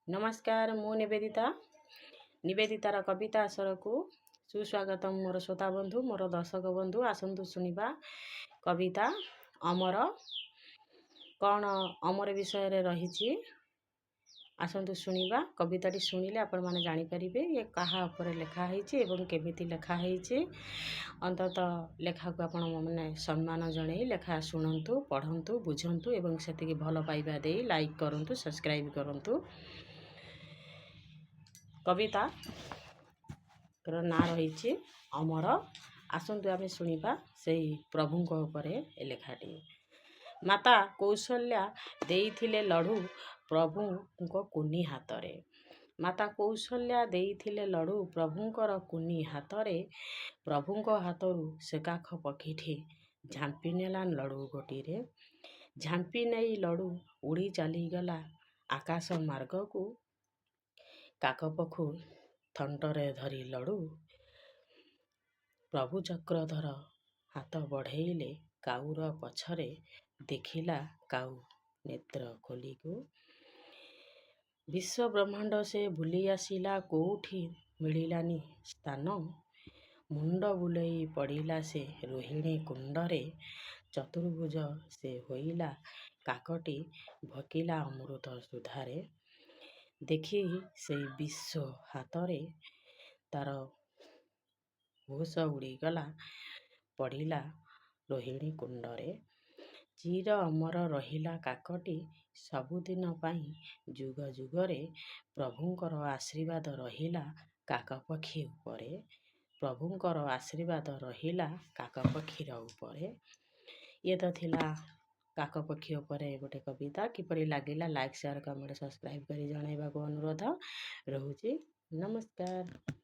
नमस्कार मु निवेदितार कविता आसर को सुस्वागत मोर श्रोता बंधु मोर दर्शक बंधु आसतु शुणा कविता अमर कौन अमर विषय रे रही आसतु शुणा कविता शुणिले आपण मैंने जानीपर ये क्या लेखाही एवं केमिति लेखाही अंतत लेखा को आपण मैंने सम्मान जन लेखा शुणु पढ़ु बुझंतु एवं से भल पाइबा दे लाइक करूँ सब्सक्राइब करूँ। कविता ना रही अमर आसतु आम शुणा से प्रभु लेखाटी। माता कौशल्या देइथिले लड़ू प्रभु कुनी हाथ रे। माता कौशल्या देइथिले लड़ू प्रभुंकर कुनी हाथ रे। प्रभुंक हाथरू से काख पक्षीटी झांपी नेला लड़ू गोटी रे। झांपी नहीं लड़ू उड़ी चलीगला आकाश मार्ग को। काकपखु थंटरे धरी लड़ू प्रभु चक्रधर हाथ बढ़ेले काउर पछरे देखिला काउ नेत्र खोली को। विश्व ब्रह्मांड से भूली आसिला कोठी मिलिलानी स्थान। मुंड बुलई पड़िला से रोहिणी कुंडरे। चतुर्भुज से होइला काकटी भकिला अमृत सुधारे। देखी से विश्व हाथरे तार होश उड़ीगला पड़िला रोहिणी कुंडरे। चिर अमर रहिला काकटी सबुदिन पाई जुग जुगरे। प्रभुंकर आशीर्वाद रहिला काकपक्षी उपरे। प्रभुंकर आशीर्वाद रहिला काकपक्षीर उपरे। ये तो थिला काकपक्षी उपरे गोटे कविता किपरि लागिला लाइक शेयर कमेंट सब्सक्राइब करी जणाइबा को अनुरोध रहुची। नमस्कार।